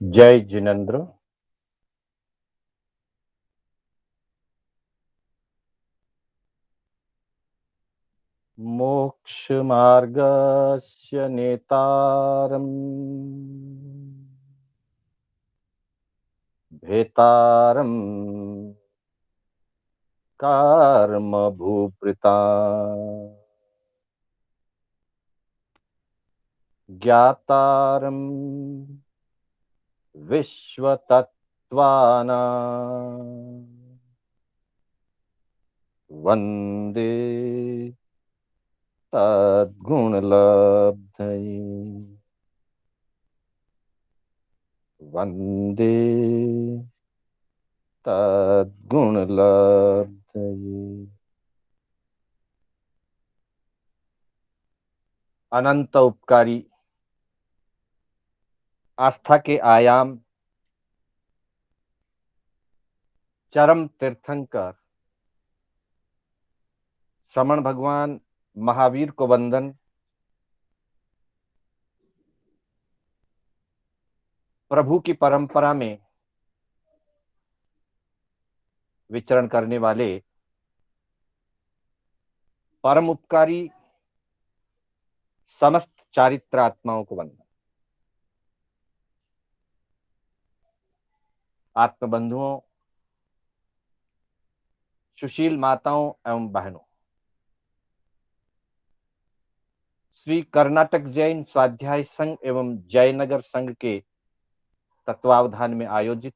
जय जिनेन्द्र। मोक्षमार्गस्य नेतारम् भेतारम् कर्मभूभृता ज्ञातारम् विश्वतत्त्वानाम् वन्दे तद्गुणलब्धये। वन्दे तद्गुणलब्धये। अनंत उपकारी, आस्था के आयाम, चरम तीर्थंकर श्रमण भगवान महावीर को वंदन। प्रभु की परंपरा में विचरण करने वाले परम उपकारी समस्त चारित्र आत्माओं को वंदन। आत्मबंधुओं, सुशील माताओं एवं बहनों, श्री कर्नाटक जैन स्वाध्याय संघ एवं जयनगर संघ के तत्वावधान में आयोजित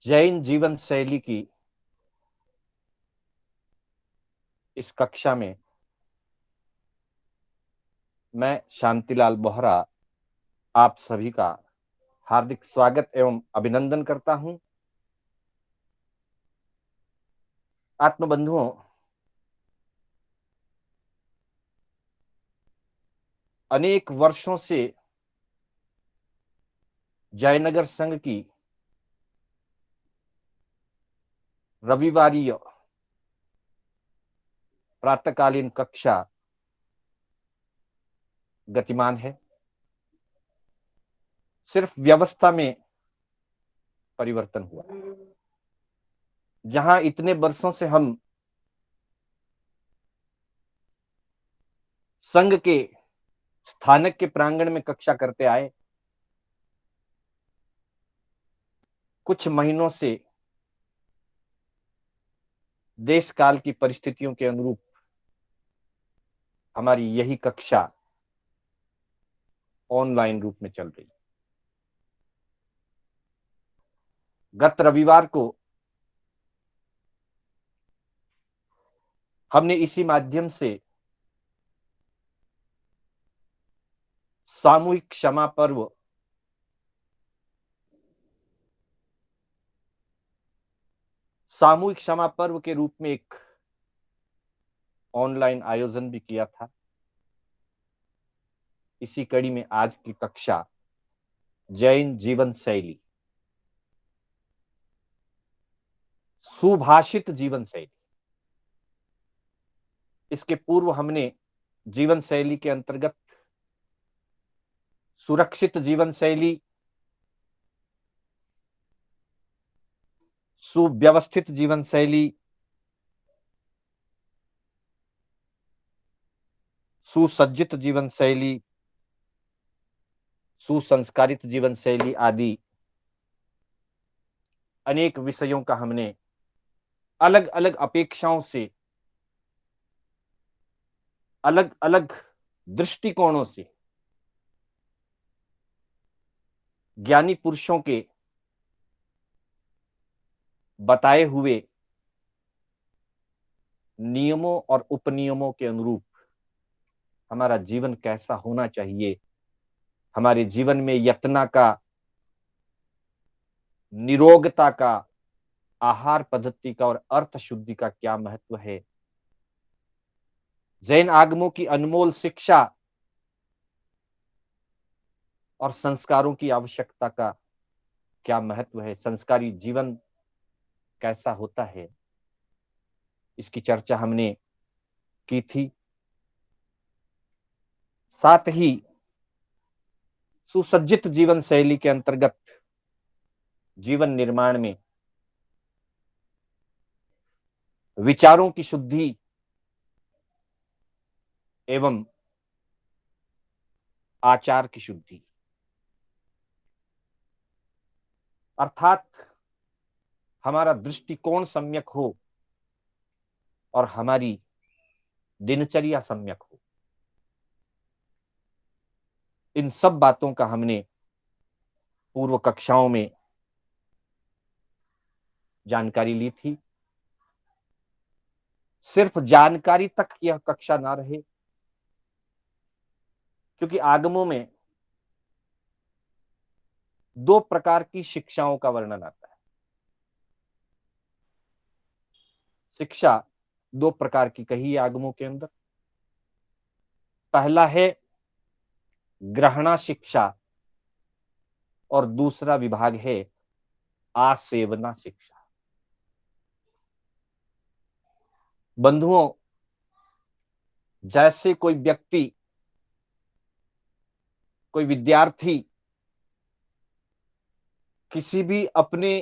जैन जीवन शैली की इस कक्षा में मैं शांतिलाल बोहरा आप सभी का हार्दिक स्वागत एवं अभिनंदन करता हूं। आत्मबंधुओं, अनेक वर्षों से जयनगर संघ की रविवारीय प्रातःकालीन कक्षा गतिमान है। सिर्फ व्यवस्था में परिवर्तन हुआ। जहां इतने वर्षों से हम संघ के स्थानक के प्रांगण में कक्षा करते आए, कुछ महीनों से देश काल की परिस्थितियों के अनुरूप हमारी यही कक्षा ऑनलाइन रूप में चल रही। गत रविवार को हमने इसी माध्यम से सामूहिक क्षमा पर्व के रूप में एक ऑनलाइन आयोजन भी किया था। इसी कड़ी में आज की कक्षा जैन जीवन शैली, सुभाषित जीवन शैली। इसके पूर्व हमने जीवन शैली के अंतर्गत सुरक्षित जीवन शैली, सुव्यवस्थित जीवन शैली, सुसज्जित जीवन शैली, सुसंस्कारित जीवन शैली आदि अनेक विषयों का हमने अलग अलग अपेक्षाओं से, अलग अलग दृष्टिकोणों से ज्ञानी पुरुषों के बताए हुए नियमों और उपनियमों के अनुरूप हमारा जीवन कैसा होना चाहिए, हमारे जीवन में यत्ना का, निरोगता का, आहार पद्धति का और अर्थ शुद्धि का क्या महत्व है, जैन आगमों की अनमोल शिक्षा और संस्कारों की आवश्यकता का क्या महत्व है, संस्कारी जीवन कैसा होता है, इसकी चर्चा हमने की थी। साथ ही सुसज्जित जीवन शैली के अंतर्गत जीवन निर्माण में विचारों की शुद्धि एवं आचार की शुद्धि, अर्थात हमारा दृष्टिकोण सम्यक हो और हमारी दिनचर्या सम्यक हो। इन सब बातों का हमने पूर्व कक्षाओं में जानकारी ली थी। सिर्फ जानकारी तक यह कक्षा ना रहे, क्योंकि आगमों में दो प्रकार की शिक्षाओं का वर्णन आता है। शिक्षा दो प्रकार की कही है आगमों के अंदर। पहला है ग्रहणा शिक्षा और दूसरा विभाग है आसेवना शिक्षा। बंधुओं, जैसे कोई व्यक्ति, कोई विद्यार्थी किसी भी अपने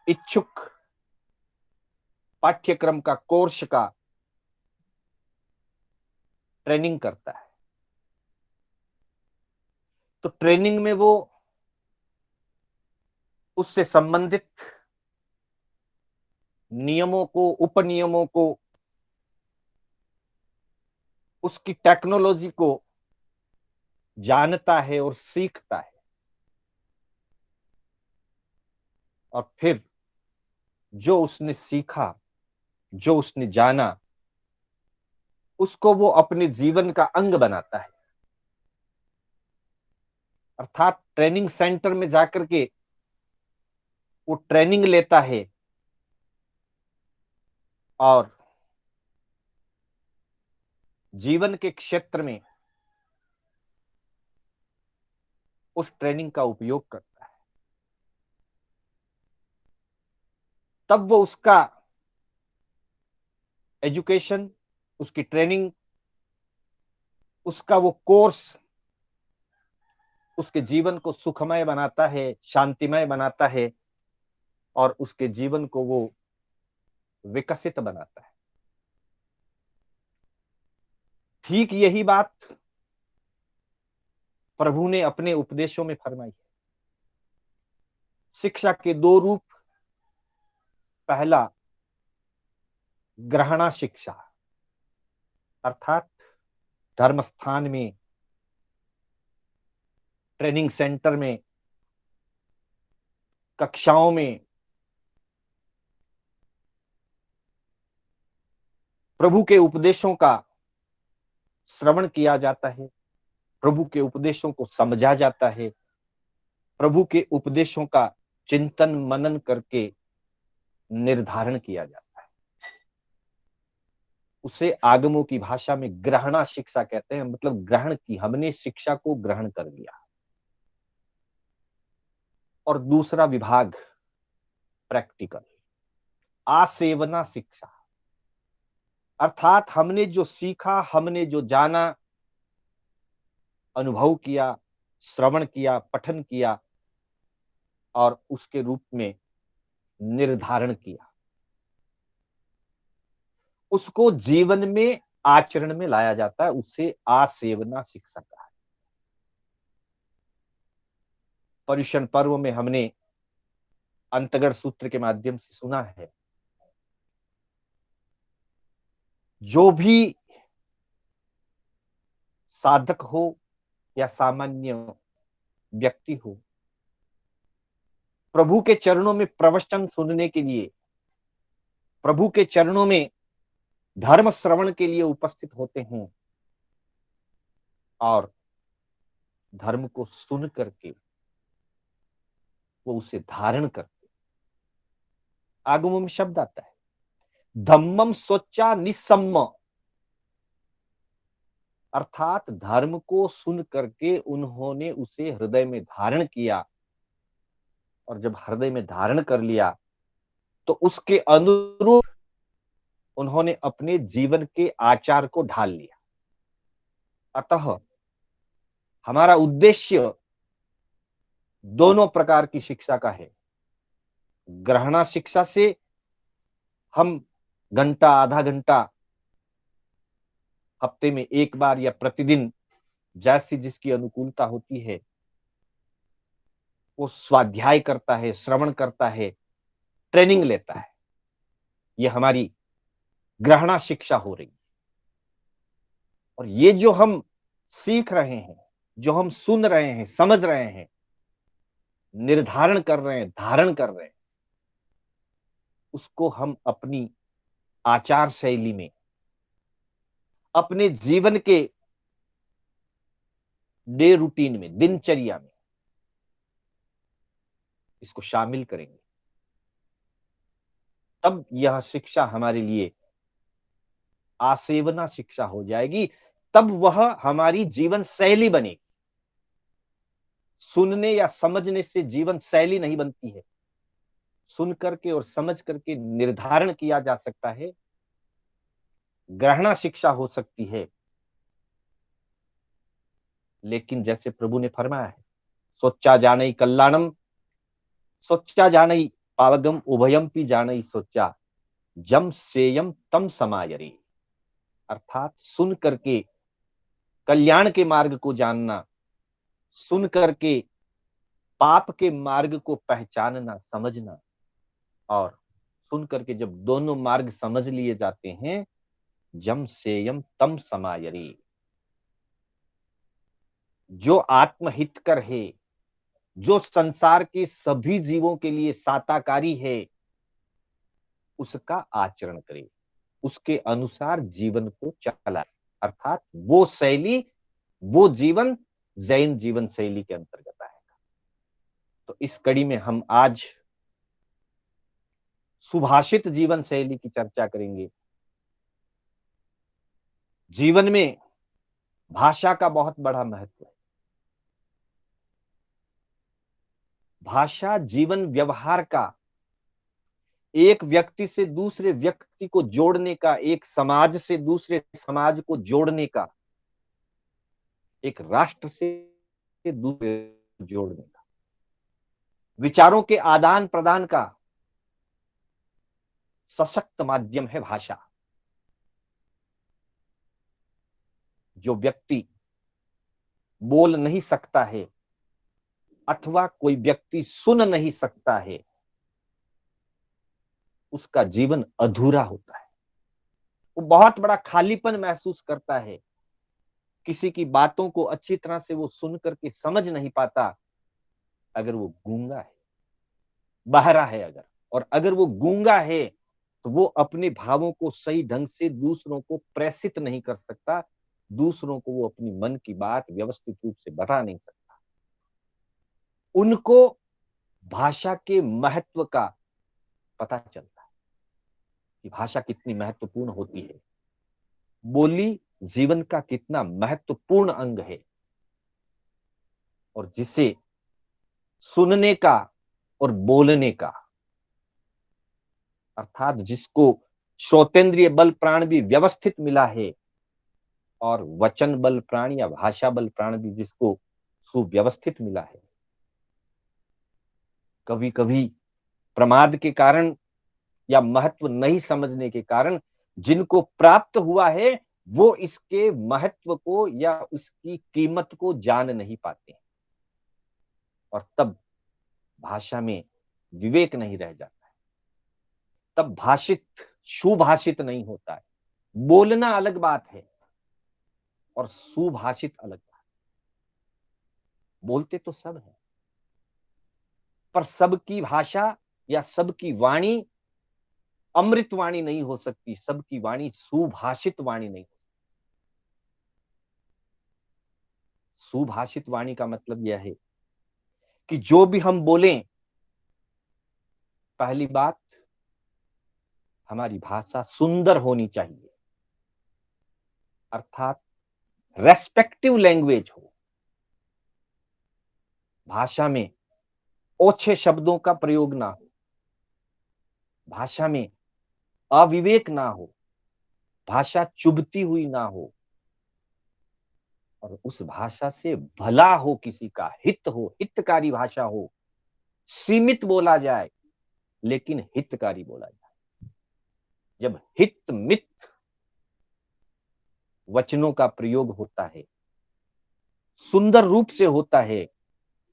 इच्छुक पाठ्यक्रम का, कोर्स का ट्रेनिंग करता है, तो ट्रेनिंग में वो उससे संबंधित नियमों को, उपनियमों को, उसकी टेक्नोलॉजी को जानता है और सीखता है, और फिर जो उसने सीखा, जो उसने जाना, उसको वो अपने जीवन का अंग बनाता है। अर्थात ट्रेनिंग सेंटर में जाकर के वो ट्रेनिंग लेता है और जीवन के क्षेत्र में उस ट्रेनिंग का उपयोग करता है। तब वो उसका एजुकेशन, उसकी ट्रेनिंग, उसका वो कोर्स उसके जीवन को सुखमय बनाता है, शांतिमय बनाता है, और उसके जीवन को वो विकसित बनाता है। ठीक यही बात प्रभु ने अपने उपदेशों में फरमाई है। शिक्षा के दो रूप, पहला ग्रहणा शिक्षा, अर्थात धर्म स्थान में, ट्रेनिंग सेंटर में, कक्षाओं में प्रभु के उपदेशों का श्रवण किया जाता है, प्रभु के उपदेशों को समझा जाता है, प्रभु के उपदेशों का चिंतन मनन करके निर्धारण किया जाता है। उसे आगमों की भाषा में ग्रहणा शिक्षा कहते हैं, मतलब ग्रहण की, हमने शिक्षा को ग्रहण कर लिया। और दूसरा विभाग प्रैक्टिकल, आसेवना शिक्षा, अर्थात हमने जो सीखा, हमने जो जाना, अनुभव किया, श्रवण किया, पठन किया और उसके रूप में निर्धारण किया, उसको जीवन में, आचरण में लाया जाता है। उसे आसेवना शिक्षा कहा है। पर्युषण पर्व में हमने अंतगढ़ सूत्र के माध्यम से सुना है, जो भी साधक हो या सामान्य व्यक्ति हो, प्रभु के चरणों में प्रवचन सुनने के लिए, प्रभु के चरणों में धर्म श्रवण के लिए उपस्थित होते हैं और धर्म को सुन करके वो उसे धारण करते। आगमों में शब्द आता है धम्मम सोचा निसम्म, अर्थात धर्म को सुन करके उन्होंने उसे हृदय में धारण किया, और जब हृदय में धारण कर लिया तो उसके अनुरूप उन्होंने अपने जीवन के आचार को ढाल लिया। अतः हमारा उद्देश्य दोनों प्रकार की शिक्षा का है। ग्रहणा शिक्षा से हम घंटा, आधा घंटा, हफ्ते में एक बार या प्रतिदिन, जैसी जिसकी अनुकूलता होती है, वो स्वाध्याय करता है, श्रवण करता है, ट्रेनिंग लेता है। ये हमारी ग्रहणा शिक्षा हो रही है। और ये जो हम सीख रहे हैं, जो हम सुन रहे हैं, समझ रहे हैं, निर्धारण कर रहे हैं, धारण कर रहे हैं, उसको हम अपनी आचार शैली में, अपने जीवन के डे रूटीन में, दिनचर्या में इसको शामिल करेंगे, तब यह शिक्षा हमारे लिए आसेवना शिक्षा हो जाएगी। तब वह हमारी जीवन शैली बनेगी। सुनने या समझने से जीवन शैली नहीं बनती है। सुन करके और समझ करके निर्धारण किया जा सकता है, ग्रहणा शिक्षा हो सकती है। लेकिन जैसे प्रभु ने फरमाया है, सोचा जानई कल्याणम, सोचा जानई पावगम, उभयम पी जानई सोचा, जम सेयम तम समायरे। अर्थात सुन करके कल्याण के मार्ग को जानना, सुन करके पाप के मार्ग को पहचानना, समझना, और सुन करके जब दोनों मार्ग समझ लिए जाते हैं, जम सेयम तम समायरे, जो आत्महितकर है, जो संसार के सभी जीवों के लिए साताकारी है, उसका आचरण करे, उसके अनुसार जीवन को चलाए। अर्थात वो शैली, वो जीवन जैन जीवन शैली के अंतर्गत आएगा। तो इस कड़ी में हम आज सुभाषित जीवन शैली की चर्चा करेंगे। जीवन में भाषा का बहुत बड़ा महत्व है। भाषा जीवन व्यवहार का, एक व्यक्ति से दूसरे व्यक्ति को जोड़ने का, एक समाज से दूसरे समाज को जोड़ने का, एक राष्ट्र से दूसरे जोड़ने का, विचारों के आदान प्रदान का सशक्त माध्यम है भाषा। जो व्यक्ति बोल नहीं सकता है अथवा कोई व्यक्ति सुन नहीं सकता है, उसका जीवन अधूरा होता है। वो बहुत बड़ा खालीपन महसूस करता है। किसी की बातों को अच्छी तरह से वो सुन करके समझ नहीं पाता अगर वो गूंगा है, बहरा है अगर, और अगर वो गूंगा है तो वो अपने भावों को सही ढंग से दूसरों को प्रेषित नहीं कर सकता, दूसरों को वो अपनी मन की बात व्यवस्थित रूप से बता नहीं सकता। उनको भाषा के महत्व का पता चलता है कि भाषा कितनी महत्वपूर्ण होती है, बोली जीवन का कितना महत्वपूर्ण अंग है, और जिसे सुनने का और बोलने का, अर्थात जिसको श्रोतेंद्रिय बल प्राण भी व्यवस्थित मिला है और वचन बल प्राण या भाषा बल प्राण भी जिसको सुव्यवस्थित मिला है, कभी कभी प्रमाद के कारण या महत्व नहीं समझने के कारण जिनको प्राप्त हुआ है वो इसके महत्व को या उसकी कीमत को जान नहीं पाते, और तब भाषा में विवेक नहीं रह जाता है। तब भाषित सुभाषित नहीं होता है। बोलना अलग बात है और सुभाषित अलग बात। बोलते तो सब है, पर सबकी भाषा या सबकी वाणी अमृत वाणी नहीं हो सकती, सबकी वाणी सुभाषित वाणी नहीं। सुभाषित वाणी का मतलब यह है कि जो भी हम बोलें, पहली बात हमारी भाषा सुंदर होनी चाहिए, अर्थात रेस्पेक्टिव लैंग्वेज हो। भाषा में ओछे शब्दों का प्रयोग ना हो, भाषा में अविवेक ना हो, भाषा चुभती हुई ना हो, और उस भाषा से भला हो, किसी का हित हो, हितकारी भाषा हो, सीमित बोला जाए लेकिन हितकारी बोला जाए। जब हित मित वचनों का प्रयोग होता है, सुंदर रूप से होता है,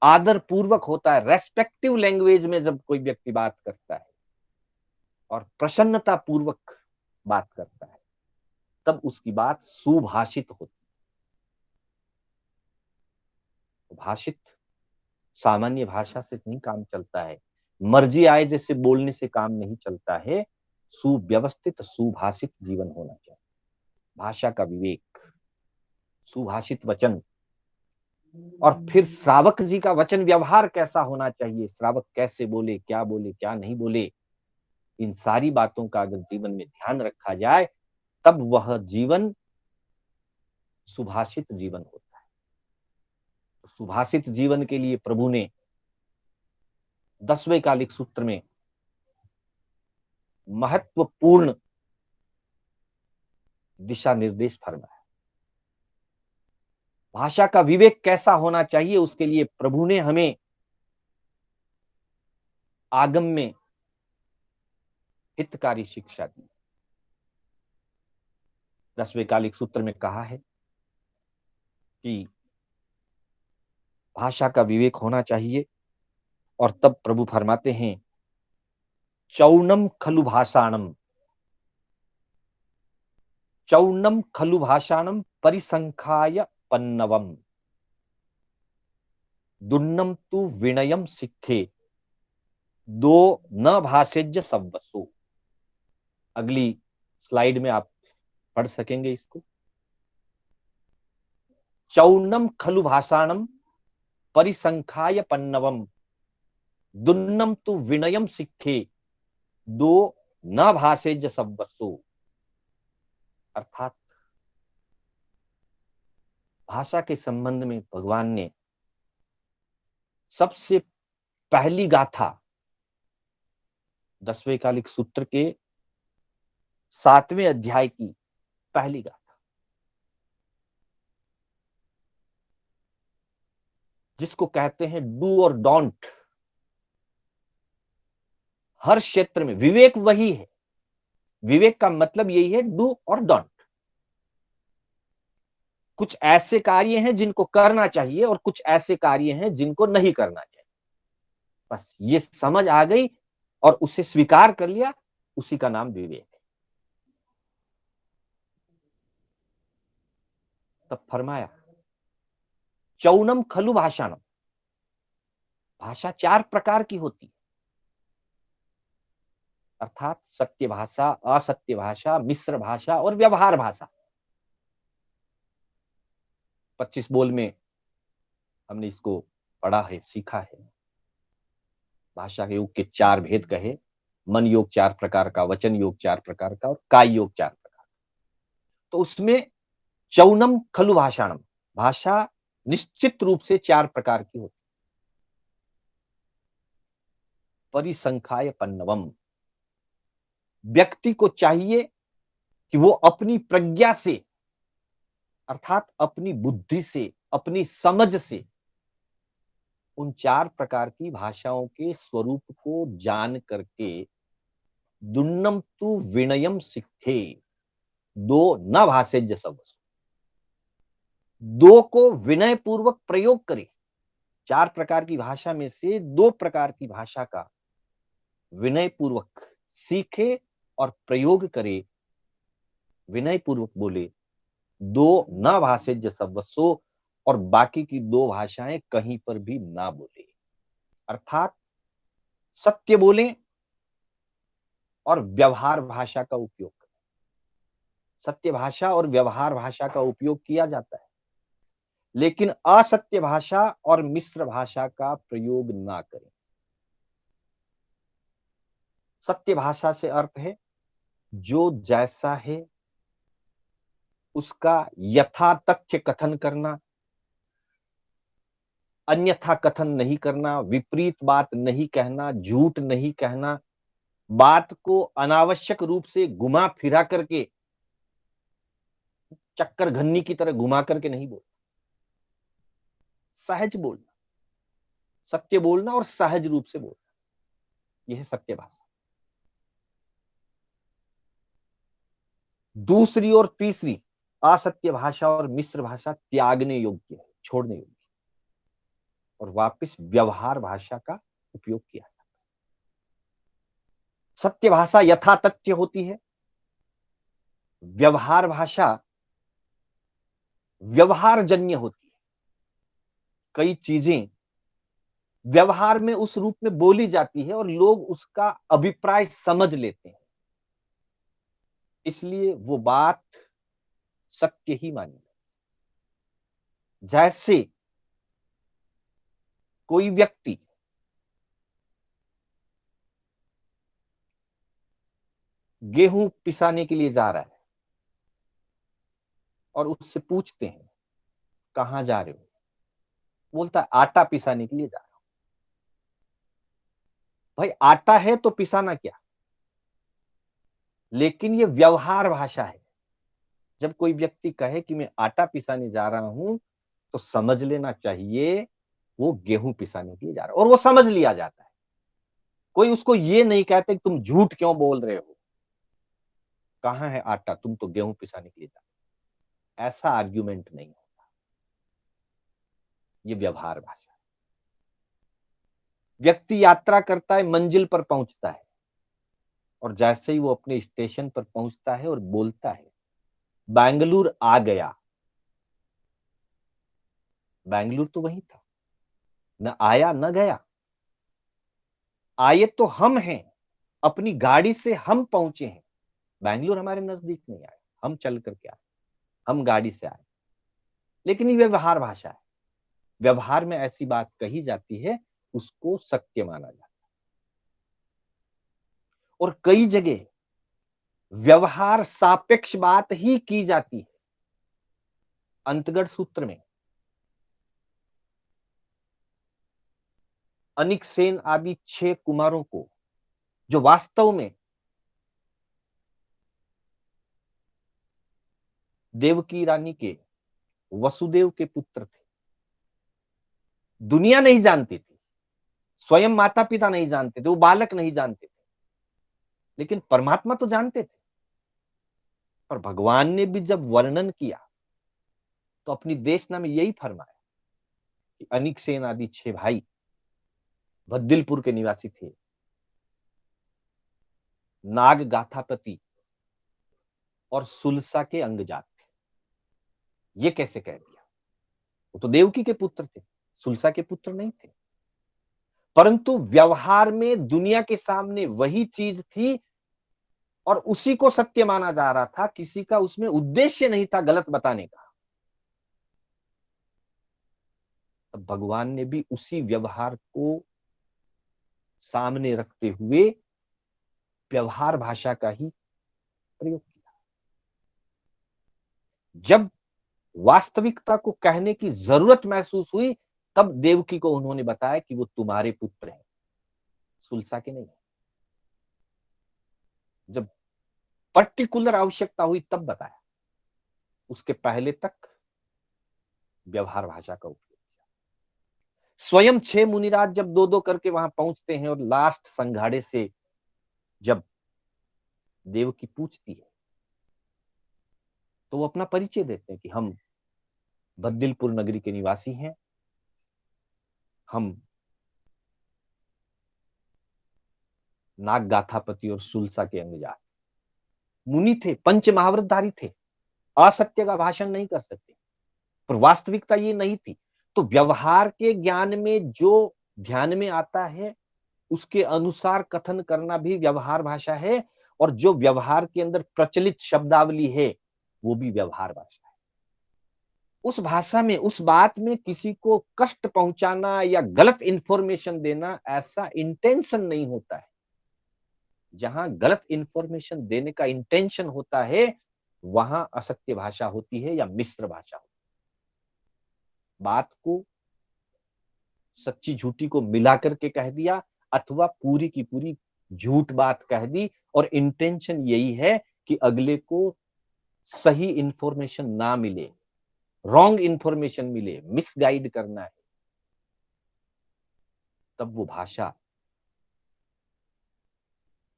आदर पूर्वक होता है, रेस्पेक्टिव लैंग्वेज में जब कोई व्यक्ति बात करता है और प्रसन्नता पूर्वक बात करता है, तब उसकी बात सुभाषित होती है। भाषित सामान्य भाषा से नहीं काम चलता है, मर्जी आए जैसे बोलने से काम नहीं चलता है। सुव्यवस्थित सुभाषित जीवन होना चाहिए, भाषा का विवेक, सुभाषित वचन। और फिर श्रावक जी का वचन व्यवहार कैसा होना चाहिए, श्रावक कैसे बोले, क्या नहीं बोले, इन सारी बातों का अगर जीवन में ध्यान रखा जाए तब वह जीवन सुभाषित जीवन होता है। तो सुभाषित जीवन के लिए प्रभु ने 10वें कालिक सूत्र में महत्वपूर्ण दिशा निर्देश फरमाया। भाषा का विवेक कैसा होना चाहिए, उसके लिए प्रभु ने हमें आगम में हितकारी शिक्षा दी। 10वें कालिक सूत्र में कहा है कि भाषा का विवेक होना चाहिए, और तब प्रभु फरमाते हैं चौनम खलु भाषाणम, चौनम खलु भाषाणम परिसंख्याय पन्नवम, दुन्नम तु विनयम सिक्खे, दो न भाषेज्य सव्वसो। अगली स्लाइड में आप पढ़ सकेंगे इसको। चौनम खलु भाषाणम परिसंख्याय पन्नवम, दुन्नम तु विनयम सिक्खे, दो न भाषेज्य सव्वसो। अर्थात भाषा के संबंध में भगवान ने सबसे पहली गाथा 10वें कालिक सूत्र के 7वें अध्याय की पहली गाथा, जिसको कहते हैं डू और डोंट। हर क्षेत्र में विवेक वही है, विवेक का मतलब यही है डू और डोंट। कुछ ऐसे कार्य हैं जिनको करना चाहिए और कुछ ऐसे कार्य हैं जिनको नहीं करना चाहिए। बस ये समझ आ गई और उसे स्वीकार कर लिया, उसी का नाम विवेक है। तब फरमाया चौनम खलु भाषाणम, भाषा 4 प्रकार की होती है, अर्थात सत्य भाषा, असत्य भाषा, मिश्र भाषा और व्यवहार भाषा। 25 बोल में हमने इसको पढ़ा है, सीखा है। भाषा के योग के 4 भेद कहे, मन योग 4 प्रकार का, वचन योग 4 प्रकार का और काय योग 4 प्रकार का। तो उसमें चौनम खलु भाषाणम, भाषा निश्चित रूप से 4 प्रकार की होती। परिसंख्याय पन्नवम, व्यक्ति को चाहिए कि वो अपनी प्रज्ञा से, अर्थात अपनी बुद्धि से, अपनी समझ से उन 4 प्रकार की भाषाओं के स्वरूप को जान करके दुन्नम तु विनयम सिक्खे, दो न भाषेज्य सव्वसो, दो को विनय पूर्वक प्रयोग करे। 4 प्रकार की भाषा में से 2 प्रकार की भाषा का विनय पूर्वक सीखे और प्रयोग करे, विनय पूर्वक बोले, दो न भाषेज्य सव्वसो, और बाकी की 2 भाषाएं कहीं पर भी ना बोले। अर्थात सत्य बोले और व्यवहार भाषा का उपयोग करें। सत्य भाषा और व्यवहार भाषा का उपयोग किया जाता है, लेकिन असत्य भाषा और मिश्र भाषा का प्रयोग ना करें। सत्य भाषा से अर्थ है जो जैसा है उसका यथातथ्य कथन करना, अन्यथा कथन नहीं करना, विपरीत बात नहीं कहना, झूठ नहीं कहना, बात को अनावश्यक रूप से घुमा फिरा करके, चक्कर घन्नी की तरह घुमा करके नहीं बोलना। सहज बोलना, सत्य बोलना और सहज रूप से बोलना, यह है सत्य भाषा। दूसरी और तीसरी असत्य भाषा और मिश्र भाषा त्यागने योग्य है, छोड़ने योग्य, और वापस व्यवहार भाषा का उपयोग किया जाता है। सत्य भाषा यथातथ्य होती है, व्यवहार भाषा व्यवहारजन्य होती है। कई चीजें व्यवहार में उस रूप में बोली जाती है और लोग उसका अभिप्राय समझ लेते हैं, इसलिए वो बात सत्य ही मानी जाती है। जैसे कोई व्यक्ति गेहूं पिसाने के लिए जा रहा है और उससे पूछते हैं कहां जा रहे हो, बोलता है आटा पिसाने के लिए जा रहा हूं। भाई आटा है तो पिसाना क्या, लेकिन ये व्यवहार भाषा है। जब कोई व्यक्ति कहे कि मैं आटा पिसाने जा रहा हूं तो समझ लेना चाहिए वो गेहूं पिसाने के लिए जा रहा है, और वो समझ लिया जाता है। कोई उसको ये नहीं कहते कि तुम झूठ क्यों बोल रहे हो, कहां है आटा, तुम तो गेहूं पिसाने के लिए जा रहे हो। ऐसा आर्ग्यूमेंट नहीं होता, ये व्यवहार भाषा। व्यक्ति यात्रा करता है, मंजिल पर पहुंचता है, और जैसे ही वो अपने स्टेशन पर पहुंचता है और बोलता है बैंगलोर आ गया, बैंगलोर तो वही था, न आया न गया। आए तो हम हैं, अपनी गाड़ी से हम पहुंचे हैं, बैंगलोर हमारे नजदीक नहीं आए, हम चल करके आए, हम गाड़ी से आए। लेकिन ये व्यवहार भाषा है, व्यवहार में ऐसी बात कही जाती है उसको सत्य माना जाता है। और कई जगह व्यवहार सापेक्ष बात ही की जाती है। अंतगढ़ सूत्र में अनिक सेन आदि 6 कुमारों को, जो वास्तव में देवकी रानी के वसुदेव के पुत्र थे, दुनिया नहीं जानती थी, स्वयं माता पिता नहीं जानते थे, वो बालक नहीं जानते थे, लेकिन परमात्मा तो जानते थे। पर भगवान ने भी जब वर्णन किया तो अपनी देशना में यही फरमाया कि अनिक सेन आदि 6 भाई भद्दिलपुर के निवासी थे, नाग गाथापति और सुलसा के अंगजात थे। ये कैसे कह दिया, वो तो देवकी के पुत्र थे, सुलसा के पुत्र नहीं थे। परंतु व्यवहार में दुनिया के सामने वही चीज थी और उसी को सत्य माना जा रहा था, किसी का उसमें उद्देश्य नहीं था गलत बताने का। तब भगवान ने भी उसी व्यवहार को सामने रखते हुए व्यवहार भाषा का ही प्रयोग किया। जब वास्तविकता को कहने की जरूरत महसूस हुई तब देवकी को उन्होंने बताया कि वो तुम्हारे पुत्र हैं, सुलसा के नहीं। जब पर्टिकुलर आवश्यकता हुई तब बताया, उसके पहले तक व्यवहार भाषा का उपयोग किया। स्वयं 6 मुनिराज जब 2-2 करके वहां पहुंचते हैं और लास्ट संघाड़े से जब देवकी पूछती है तो वो अपना परिचय देते हैं कि हम बद्दिलपुर नगरी के निवासी हैं, हम नाग गाथापति और सुलसा के अंगजात मुनि थे, पंच महाव्रतधारी थे, असत्य का भाषण नहीं कर सकते, पर वास्तविकता ये नहीं थी। तो व्यवहार के ज्ञान में जो ध्यान में आता है उसके अनुसार कथन करना भी व्यवहार भाषा है, और जो व्यवहार के अंदर प्रचलित शब्दावली है वो भी व्यवहार भाषा है। उस भाषा में, उस बात में किसी को कष्ट पहुंचाना या गलत इंफॉर्मेशन देना, ऐसा इंटेंशन नहीं होता है। जहां गलत इंफॉर्मेशन देने का इंटेंशन होता है वहां असत्य भाषा होती है या मिश्र भाषा होती है। बात को सच्ची झूठी को मिला करके कह दिया, अथवा पूरी की पूरी झूठ बात कह दी, और इंटेंशन यही है कि अगले को सही इंफॉर्मेशन ना मिले, रॉन्ग इंफॉर्मेशन मिले, मिसगाइड करना है। तब वो भाषा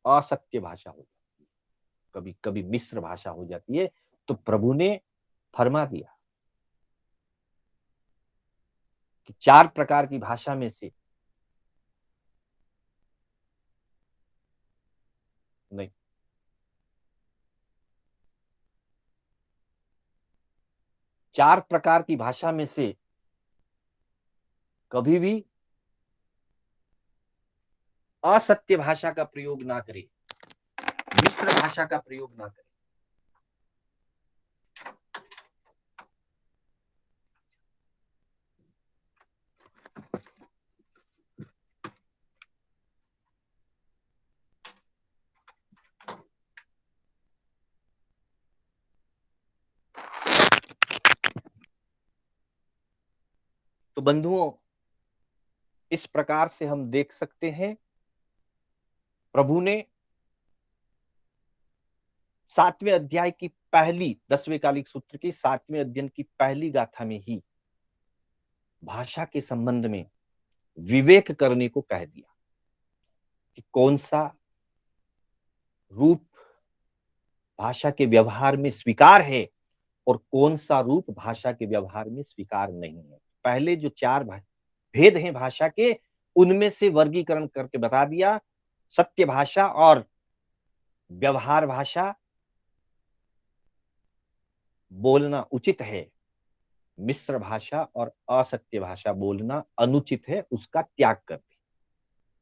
असत्य भाषा हो जाती है, कभी कभी मिश्र भाषा हो जाती है। तो प्रभु ने फरमा दिया कि 4 प्रकार की भाषा में से नहीं, 4 प्रकार की भाषा में से कभी भी असत्य भाषा का प्रयोग ना करें, मिश्र भाषा का प्रयोग ना करें। तो बंधुओं, इस प्रकार से हम देख सकते हैं प्रभु ने 7वें अध्याय की पहली 10वें कालिक सूत्र की 7वें अध्ययन की पहली गाथा में ही भाषा के संबंध में विवेक करने को कह दिया कि कौन सा रूप भाषा के व्यवहार में स्वीकार है और कौन सा रूप भाषा के व्यवहार में स्वीकार नहीं है। पहले जो 4 भेद हैं भाषा के, उनमें से वर्गीकरण करके बता दिया। सत्य भाषा और व्यवहार भाषा बोलना उचित है, मिश्र भाषा और असत्य भाषा बोलना अनुचित है, उसका त्याग कर दे।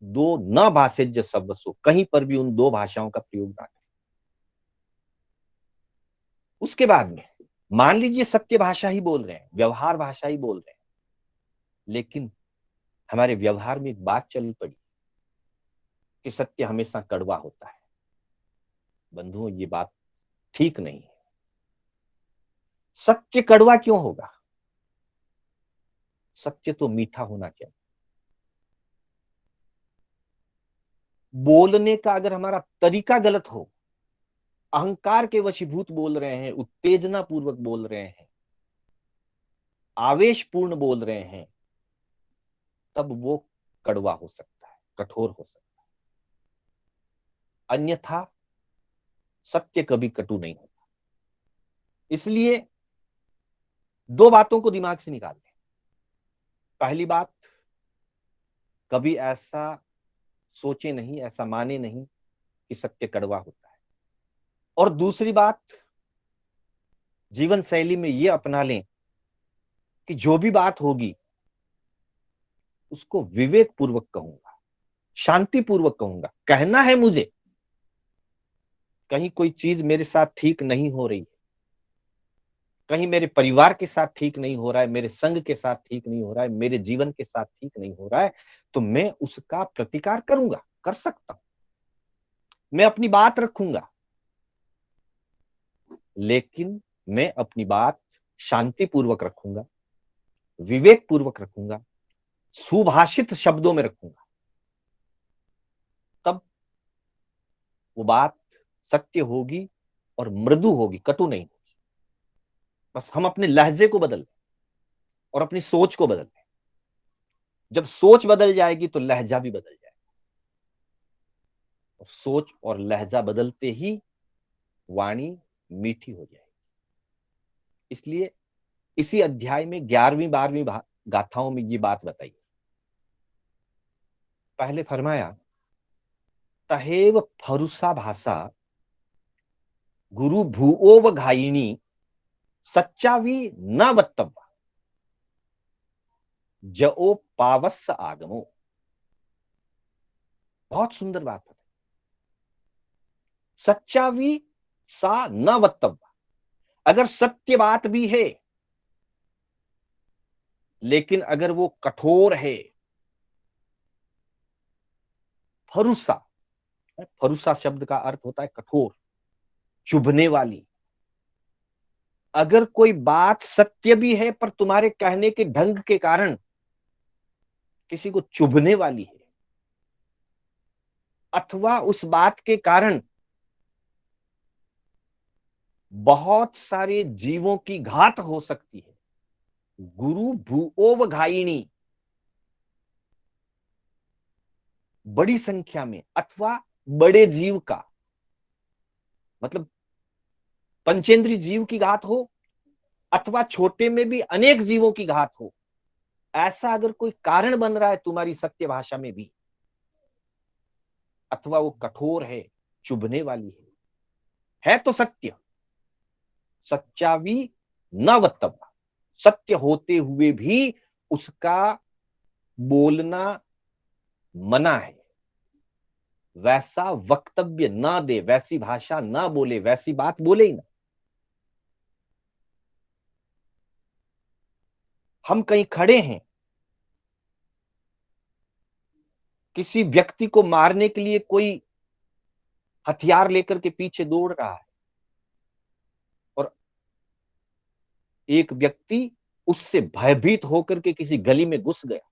2 न भाषेज्य शब्दसु, कहीं पर भी उन 2 भाषाओं का प्रयोग ना करें। उसके बाद में मान लीजिए सत्य भाषा ही बोल रहे हैं, व्यवहार भाषा ही बोल रहे हैं, लेकिन हमारे व्यवहार में एक बात चल पड़ी कि सत्य हमेशा कड़वा होता है। बंधुओं, ये बात ठीक नहीं है। सत्य कड़वा क्यों होगा? सत्य तो मीठा होना चाहिए। बोलने का अगर हमारा तरीका गलत हो, अहंकार के वशीभूत बोल रहे हैं, उत्तेजना पूर्वक बोल रहे हैं, आवेशपूर्ण बोल रहे हैं, तब वो कड़वा हो सकता है, कठोर हो सकता है। अन्यथा सत्य कभी कटु नहीं होता। इसलिए 2 बातों को दिमाग से निकाल दें। पहली बात, कभी ऐसा सोचे नहीं, ऐसा माने नहीं कि सत्य कड़वा होता है। और दूसरी बात, जीवन शैली में ये अपना लें कि जो भी बात होगी उसको विवेक पूर्वक कहूंगा, शांति पूर्वक कहूंगा। कहना है मुझे, कहीं कोई चीज मेरे साथ ठीक नहीं हो रही है, कहीं मेरे परिवार के साथ ठीक नहीं हो रहा है, मेरे संग के साथ ठीक नहीं हो रहा है, मेरे जीवन के साथ ठीक नहीं हो रहा है, तो मैं उसका प्रतिकार करूंगा, कर सकता हूं, मैं अपनी बात रखूंगा, लेकिन मैं अपनी बात शांतिपूर्वक रखूंगा, विवेक पूर्वक रखूंगा, सुभाषित शब्दों में रखूंगा। तब वो बात सत्य होगी और मृदु होगी, कटु नहीं होगी। बस हम अपने लहजे को बदल और अपनी सोच को बदल। जब सोच बदल जाएगी तो लहजा भी बदल जाएगा, और सोच और लहजा बदलते ही वाणी मीठी हो जाएगी। इसलिए इसी अध्याय में 11वीं 12वीं गाथाओं में ये बात बताई। पहले फरमाया, तहेव फरुसा भाषा गुरु भूओव घायिनी सच्चावी न वत्तव्य जओ पावस्स आगमो। बहुत सुंदर बात है। सच्चावी सा न वत्तव्य, अगर सत्य बात भी है लेकिन अगर वो कठोर है, फरुसा, फरुसा शब्द का अर्थ होता है कठोर, चुभने वाली। अगर कोई बात सत्य भी है पर तुम्हारे कहने के ढंग के कारण किसी को चुभने वाली है, अथवा उस बात के कारण बहुत सारे जीवों की घात हो सकती है, गुरु भूओव घायिनी, बड़ी संख्या में अथवा बड़े जीव का, मतलब पंचेंद्रिय जीव की घात हो अथवा छोटे में भी अनेक जीवों की घात हो, ऐसा अगर कोई कारण बन रहा है तुम्हारी सत्य भाषा में भी, अथवा वो कठोर है, चुभने वाली है तो सत्य, सच्चावी न वक्तव्य, सत्य होते हुए भी उसका बोलना मना है, वैसा वक्तव्य ना दे, वैसी भाषा ना बोले, वैसी बात बोले ही ना। हम कहीं खड़े हैं, किसी व्यक्ति को मारने के लिए कोई हथियार लेकर के पीछे दौड़ रहा है और एक व्यक्ति उससे भयभीत होकर के किसी गली में घुस गया,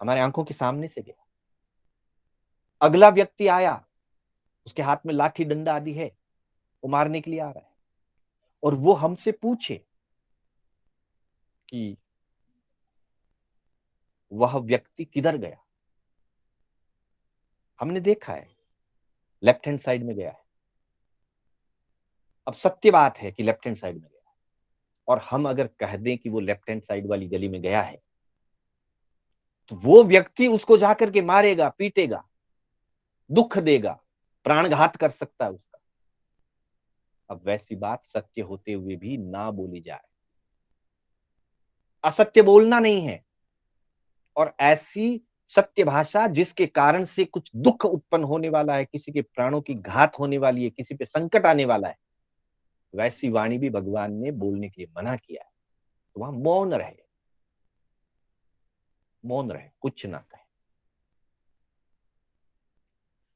हमारे आंखों के सामने से गया, अगला व्यक्ति आया, उसके हाथ में लाठी डंडा आदि है, वो मारने के लिए आ रहा है, और वो हमसे पूछे कि वह व्यक्ति किधर गया। हमने देखा है लेफ्ट हैंड साइड में गया है। अब सत्य बात है कि लेफ्ट हैंड साइड में गया, और हम अगर कह दें कि वो लेफ्ट हैंड साइड वाली गली में गया है, तो वो व्यक्ति उसको जाकर के मारेगा, पीटेगा, दुख देगा, प्राणघात कर सकता है उसका। अब वैसी बात सत्य होते हुए भी ना बोली जाए, असत्य बोलना नहीं है, और ऐसी सत्य भाषा जिसके कारण से कुछ दुख उत्पन्न होने वाला है, किसी के प्राणों की घात होने वाली है, किसी पे संकट आने वाला है, वैसी वाणी भी भगवान ने बोलने के लिए मना किया है। तो वहां मौन रहे, मौन रहे, कुछ ना कहे।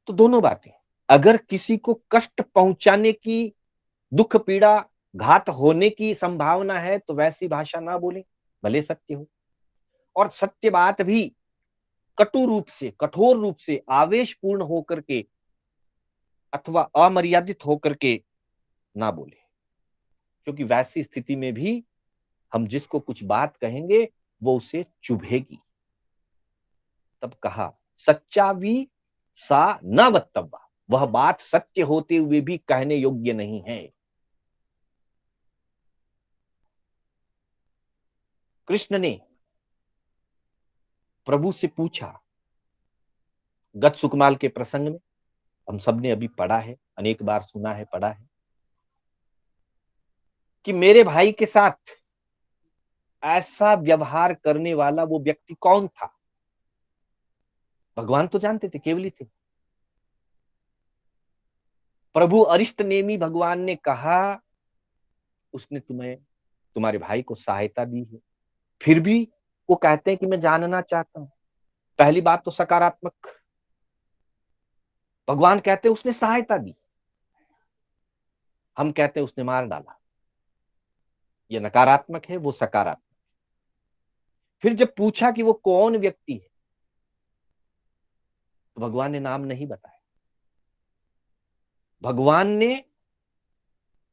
तो दोनों बातें, अगर किसी को कष्ट पहुंचाने की, दुख पीड़ा घात होने की संभावना है, तो वैसी भाषा ना बोले, भले सत्य हो। और सत्य बात भी कटु रूप से, कठोर रूप से, आवेशपूर्ण होकर के अथवा अमर्यादित होकर के ना बोले, क्योंकि वैसी स्थिति में भी हम जिसको कुछ बात कहेंगे वो उसे चुभेगी। तब कहा सच्चा भी सा न वक्तव्य, वह बात सत्य होते हुए भी कहने योग्य नहीं है। कृष्ण ने प्रभु से पूछा, गत सुकमाल के प्रसंग में हम सबने अभी पढ़ा है, अनेक बार सुना है, पढ़ा है कि मेरे भाई के साथ ऐसा व्यवहार करने वाला वो व्यक्ति कौन था। भगवान तो जानते थे, केवली थे। प्रभु अरिष्ट नेमी भगवान ने कहा, उसने तुम्हें, तुम्हारे भाई को सहायता दी है, फिर भी वो कहते हैं कि मैं जानना चाहता हूं। पहली बात तो सकारात्मक, भगवान कहते हैं उसने सहायता दी, हम कहते हैं उसने मार डाला। ये नकारात्मक है, वो सकारात्मक। फिर जब पूछा कि वो कौन व्यक्ति है, तो भगवान ने नाम नहीं बताया। भगवान ने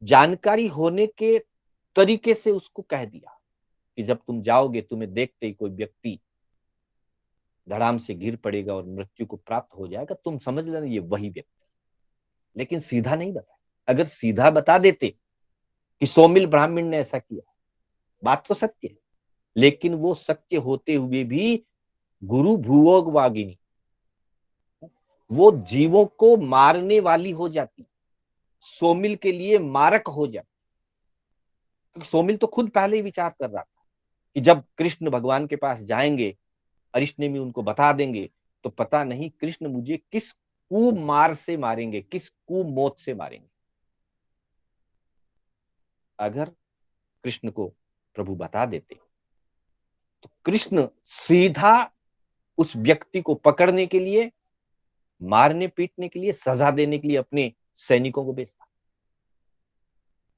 जानकारी होने के तरीके से उसको कह दिया कि जब तुम जाओगे, तुम्हें देखते ही कोई व्यक्ति धड़ाम से गिर पड़ेगा और मृत्यु को प्राप्त हो जाएगा, तुम समझ लेना ये वही व्यक्ति। लेकिन सीधा नहीं बताया। अगर सीधा बता देते कि सौमिल ब्राह्मण ने ऐसा किया, बात तो सत्य है, लेकिन वो सत्य होते हुए भी गुरु भूवोग वागिनी, वो जीवों को मारने वाली हो जाती, सौमिल के लिए मारक हो जाती। क्योंकि सौमिल तो खुद पहले ही विचार कर रहा था कि जब कृष्ण भगवान के पास जाएंगे, अरिष्ट भी उनको बता देंगे, तो पता नहीं कृष्ण मुझे किस कुमार से मारेंगे, किस कुमौत से मारेंगे। अगर कृष्ण को प्रभु बता देते तो कृष्ण सीधा उस व्यक्ति को पकड़ने के लिए, मारने पीटने के लिए, सजा देने के लिए अपने सैनिकों को भेजता।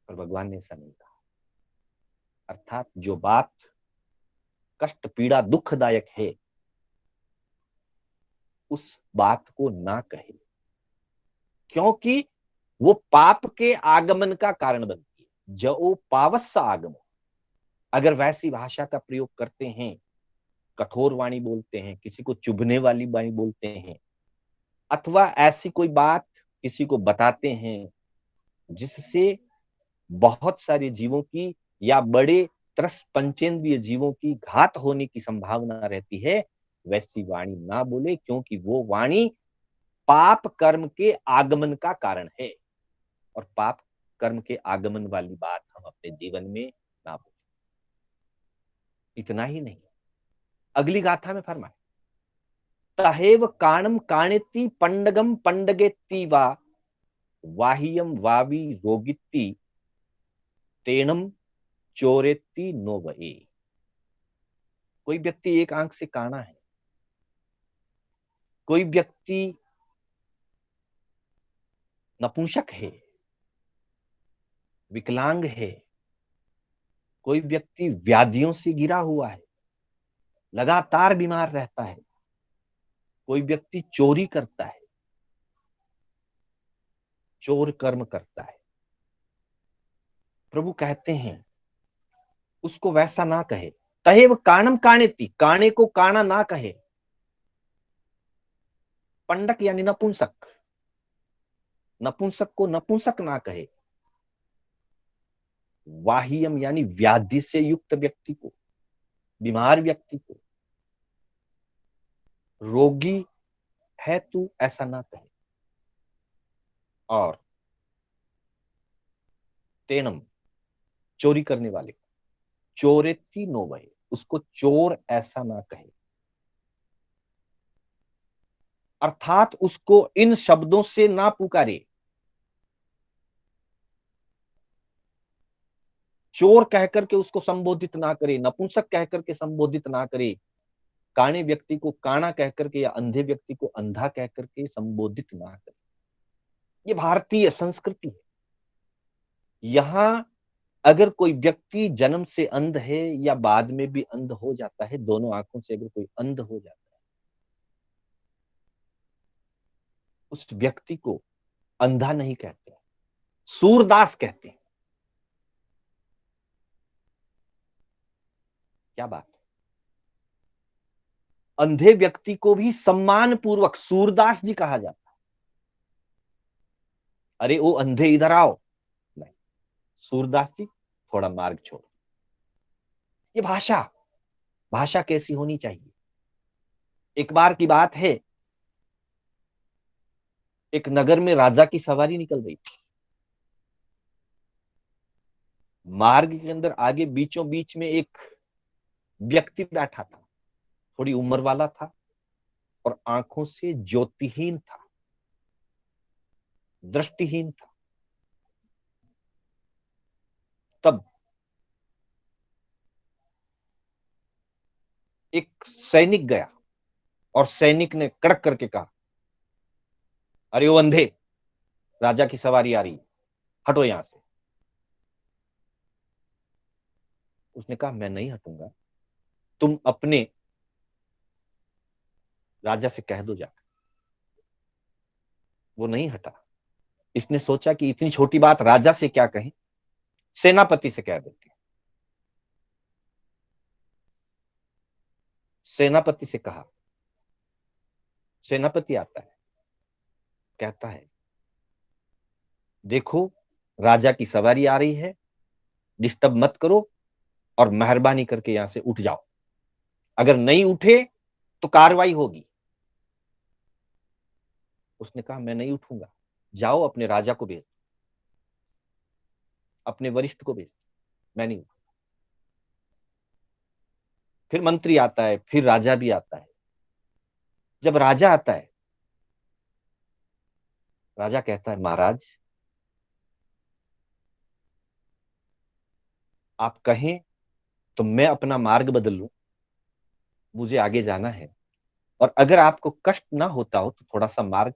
पर भगवान ने ऐसा नहीं कहा। अर्थात जो बात कष्ट पीड़ा दुखदायक है, उस बात को ना कहे, क्योंकि वो पाप के आगमन का कारण बनती है। जो पावस्सा आगमन, अगर वैसी भाषा का प्रयोग करते हैं कठोर वाणी बोलते हैं, किसी को चुभने वाली वाणी बोलते हैं, अथवा ऐसी कोई बात किसी को बताते हैं जिससे बहुत सारे जीवों की या बड़े त्रस पंचेंद्रिय जीवों की घात होने की संभावना रहती है, वैसी वाणी ना बोले, क्योंकि वो वाणी पाप कर्म के आगमन का कारण है। और पाप कर्म के आगमन वाली बात हम अपने जीवन में ना बोले। इतना ही नहीं, अगली गाथा में फरमाए, तहेव काणम काणेति पंडगम पंडगेति वा वाहियम वावी रोगिति तेनम चोरेति नो वही। कोई व्यक्ति एक आंख से काना है, कोई व्यक्ति नपुंसक है, विकलांग है, कोई व्यक्ति व्याधियों से गिरा हुआ है, लगातार बीमार रहता है, कोई व्यक्ति चोरी करता है, चोर कर्म करता है, प्रभु कहते हैं उसको वैसा ना कहे। तहेव काणम काणेति, काणे को काना ना कहे। पंडक यानी नपुंसक, नपुंसक को नपुंसक ना कहे। वाहियम यानी व्याधि से युक्त व्यक्ति को, बीमार व्यक्ति को, रोगी है तू, ऐसा ना कहे। और तेनम, चोरी करने वाले को, चोरेती नो वहे, उसको चोर ऐसा ना कहे। अर्थात उसको इन शब्दों से ना पुकारे। चोर कहकर के उसको संबोधित ना करे, नपुंसक कहकर के संबोधित ना करे, काणे व्यक्ति को काना कहकर के या अंधे व्यक्ति को अंधा कहकर के संबोधित ना करे। ये भारतीय संस्कृति है। यहां अगर कोई व्यक्ति जन्म से अंध है या बाद में भी अंध हो जाता है, दोनों आंखों से अगर कोई अंध हो जाता है, उस व्यक्ति को अंधा नहीं कहते, सूरदास कहते हैं। क्या बात है। अंधे व्यक्ति को भी सम्मान पूर्वक सूरदास जी कहा जाता है। अरे ओ अंधे इधर आओ, नहीं, सूरदास जी थोड़ा मार्ग छोड़ो। ये भाषा, भाषा कैसी होनी चाहिए। एक बार की बात है, एक नगर में राजा की सवारी निकल रही थी। मार्ग के अंदर आगे बीचों बीच में एक व्यक्ति बैठा था, थोड़ी उम्र वाला था और आंखों से ज्योतिहीन था, दृष्टिहीन था। तब एक सैनिक गया और सैनिक ने कड़क करके कहा, अरे वो अंधे, राजा की सवारी आ रही, हटो यहां से। उसने कहा मैं नहीं हटूंगा, तुम अपने राजा से कह दो जाकर। वो नहीं हटा। इसने सोचा कि इतनी छोटी बात राजा से क्या कहें, सेनापति से कह देते हैं। सेनापति से कहा। सेनापति आता है, कहता है देखो राजा की सवारी आ रही है, डिस्टर्ब मत करो और मेहरबानी करके यहां से उठ जाओ, अगर नहीं उठे तो कार्रवाई होगी। उसने कहा मैं नहीं उठूंगा, जाओ अपने राजा को भेज, अपने वरिष्ठ को भेज, मैं नहीं उठूंगा। फिर मंत्री आता है, फिर राजा भी आता है। जब राजा आता है, राजा कहता है महाराज आप कहें तो मैं अपना मार्ग बदल लूं, मुझे आगे जाना है, और अगर आपको कष्ट ना होता हो तो थोड़ा सा मार्ग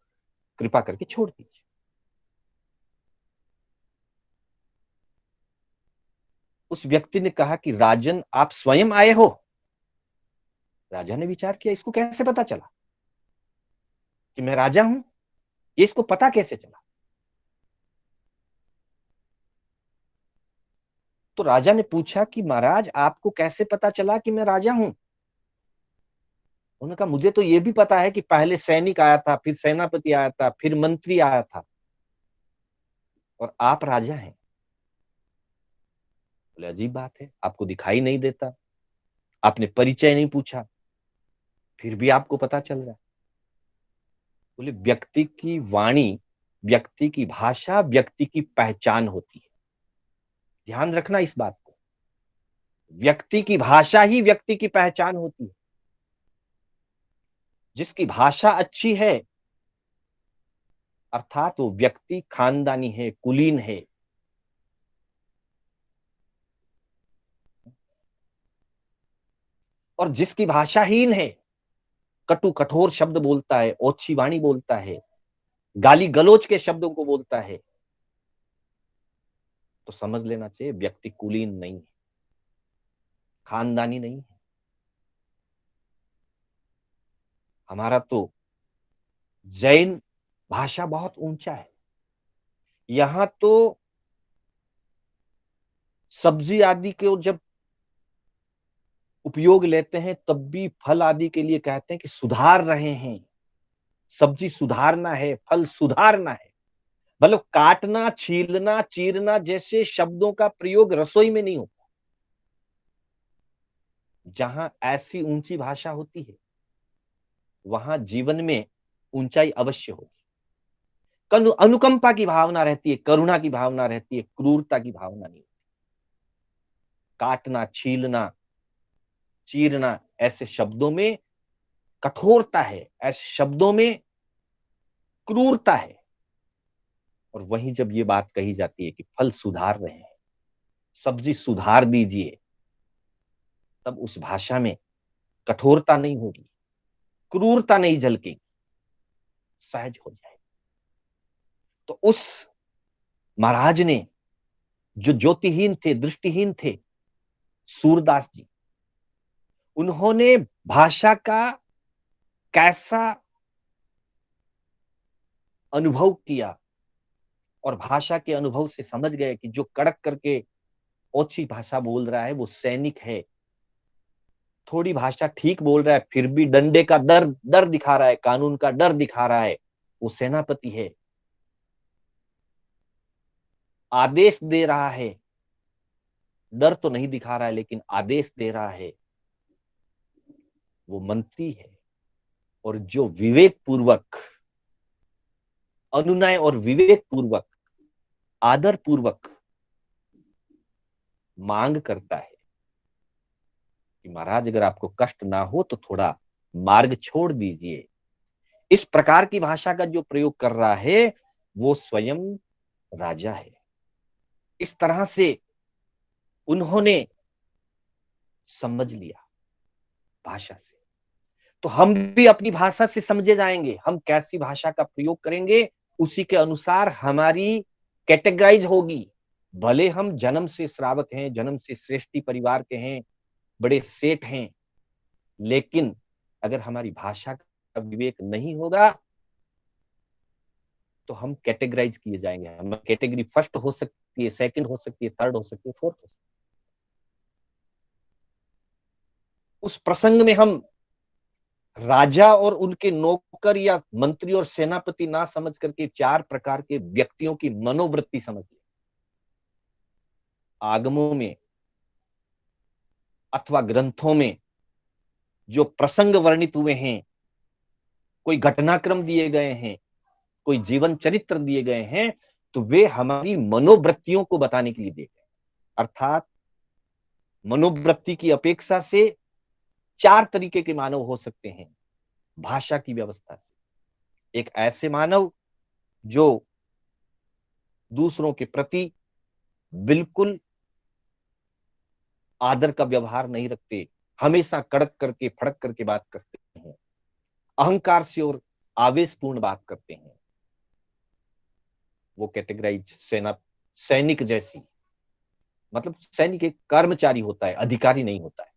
कृपा करके छोड़ दीजिए। उस व्यक्ति ने कहा कि राजन आप स्वयं आए हो। राजा ने विचार किया इसको कैसे पता चला कि मैं राजा हूं, ये इसको पता कैसे चला। तो राजा ने पूछा कि महाराज आपको कैसे पता चला कि मैं राजा हूं। उन्होंने कहा मुझे तो ये भी पता है कि पहले सैनिक आया था, फिर सेनापति आया था, फिर मंत्री आया था, और आप राजा हैं। बोले अजीब बात है, आपको दिखाई नहीं देता, आपने परिचय नहीं पूछा, फिर भी आपको पता चल रहा है। बोले व्यक्ति की वाणी, व्यक्ति की भाषा व्यक्ति की पहचान होती है। ध्यान रखना इस बात को, व्यक्ति की भाषा ही व्यक्ति की पहचान होती है। जिसकी भाषा अच्छी है अर्थात वो व्यक्ति खानदानी है, कुलीन है। और जिसकी भाषाहीन है, कटु कठोर शब्द बोलता है, ओछी वाणी बोलता है, गाली गलौज के शब्दों को बोलता है, तो समझ लेना चाहिए व्यक्ति कुलीन नहीं है, खानदानी नहीं है। हमारा तो जैन भाषा बहुत ऊंचा है। यहां तो सब्जी आदि के जब उपयोग लेते हैं तब भी फल आदि के लिए कहते हैं कि सुधार रहे हैं, सब्जी सुधारना है, फल सुधारना है। मतलब काटना, छीलना, चीरना जैसे शब्दों का प्रयोग रसोई में नहीं होता। जहां ऐसी ऊंची भाषा होती है वहां जीवन में ऊंचाई अवश्य होगी। अनुकंपा की भावना रहती है, करुणा की भावना रहती है, क्रूरता की भावना नहीं। काटना, छीलना, चीरना ऐसे शब्दों में कठोरता है, ऐसे शब्दों में क्रूरता है। और वहीं जब ये बात कही जाती है कि फल सुधार रहे हैं, सब्जी सुधार दीजिए, तब उस भाषा में कठोरता नहीं होगी, क्रूरता नहीं झलकेगी, सहज हो जाए। तो उस महाराज ने, जो ज्योतिहीन थे, दृष्टिहीन थे, सूरदास जी, उन्होंने भाषा का कैसा अनुभव किया और भाषा के अनुभव से समझ गए कि जो कड़क करके ओछी भाषा बोल रहा है वो सैनिक है, थोड़ी भाषा ठीक बोल रहा है फिर भी डंडे का डर डर दिखा रहा है, कानून का डर दिखा रहा है, वो सेनापति है। आदेश दे रहा है, डर तो नहीं दिखा रहा है लेकिन आदेश दे रहा है, वो मंत्री है। और जो विवेक पूर्वक, अनुनय और विवेक पूर्वक, आदर पूर्वक मांग करता है कि महाराज अगर आपको कष्ट ना हो तो थोड़ा मार्ग छोड़ दीजिए, इस प्रकार की भाषा का जो प्रयोग कर रहा है वो स्वयं राजा है। इस तरह से उन्होंने समझ लिया भाषा से। तो हम भी अपनी भाषा से समझे जाएंगे, हम कैसी भाषा का प्रयोग करेंगे उसी के अनुसार हमारी कैटेगराइज होगी। भले हम जन्म से श्रावक हैं, जन्म से श्रेष्ठी परिवार के हैं, बड़े सेठ हैं, लेकिन अगर हमारी भाषा का विवेक नहीं होगा तो हम कैटेगराइज किए जाएंगे। हम कैटेगरी फर्स्ट हो सकती है, सेकंड हो सकती है, थर्ड हो सकती है, फोर्थ हो सकती है। उस प्रसंग में हम राजा और उनके नौकर या मंत्री और सेनापति ना समझ करके चार प्रकार के व्यक्तियों की मनोवृत्ति समझ ले। आगमों में अथवा ग्रंथों में जो प्रसंग वर्णित हुए हैं, कोई घटनाक्रम दिए गए हैं, कोई जीवन चरित्र दिए गए हैं, तो वे हमारी मनोवृत्तियों को बताने के लिए दिए गए। अर्थात मनोवृत्ति की अपेक्षा से चार तरीके के मानव हो सकते हैं भाषा की व्यवस्था से। एक ऐसे मानव जो दूसरों के प्रति बिल्कुल आदर का व्यवहार नहीं रखते, हमेशा कड़क करके फड़क करके बात करते हैं, अहंकार से और आवेशपूर्ण बात करते हैं, वो कैटेगराइज सैनिक जैसी, मतलब सैनिक एक कर्मचारी होता है, अधिकारी नहीं होता है,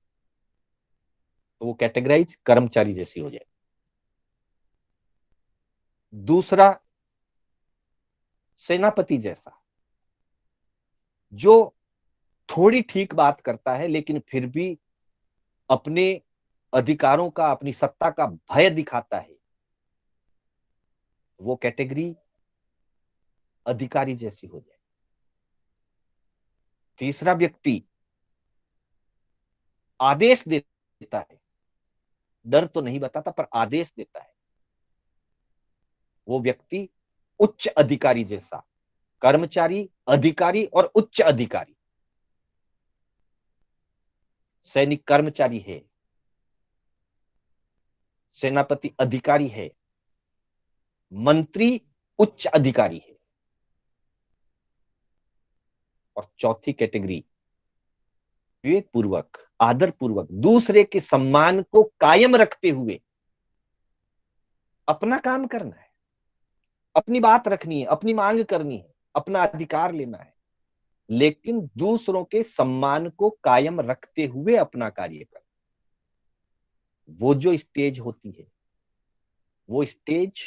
तो वो कैटेगराइज कर्मचारी जैसी हो जाए। दूसरा सेनापति जैसा, जो थोड़ी ठीक बात करता है लेकिन फिर भी अपने अधिकारों का, अपनी सत्ता का भय दिखाता है, वो कैटेगरी अधिकारी जैसी हो जाए। तीसरा व्यक्ति आदेश देता है, डर तो नहीं बताता पर आदेश देता है, वो व्यक्ति उच्च अधिकारी जैसा, कर्मचारी, अधिकारी और उच्च अधिकारी। सैनिक कर्मचारी है, सेनापति अधिकारी है, मंत्री उच्च अधिकारी है। और चौथी कैटेगरी विवेक पूर्वक, आदर पूर्वक, दूसरे के सम्मान को कायम रखते हुए अपना काम करना है, अपनी बात रखनी है, अपनी मांग करनी है, अपना अधिकार लेना है, लेकिन दूसरों के सम्मान को कायम रखते हुए अपना कार्य करना। वो जो स्टेज होती है, वो स्टेज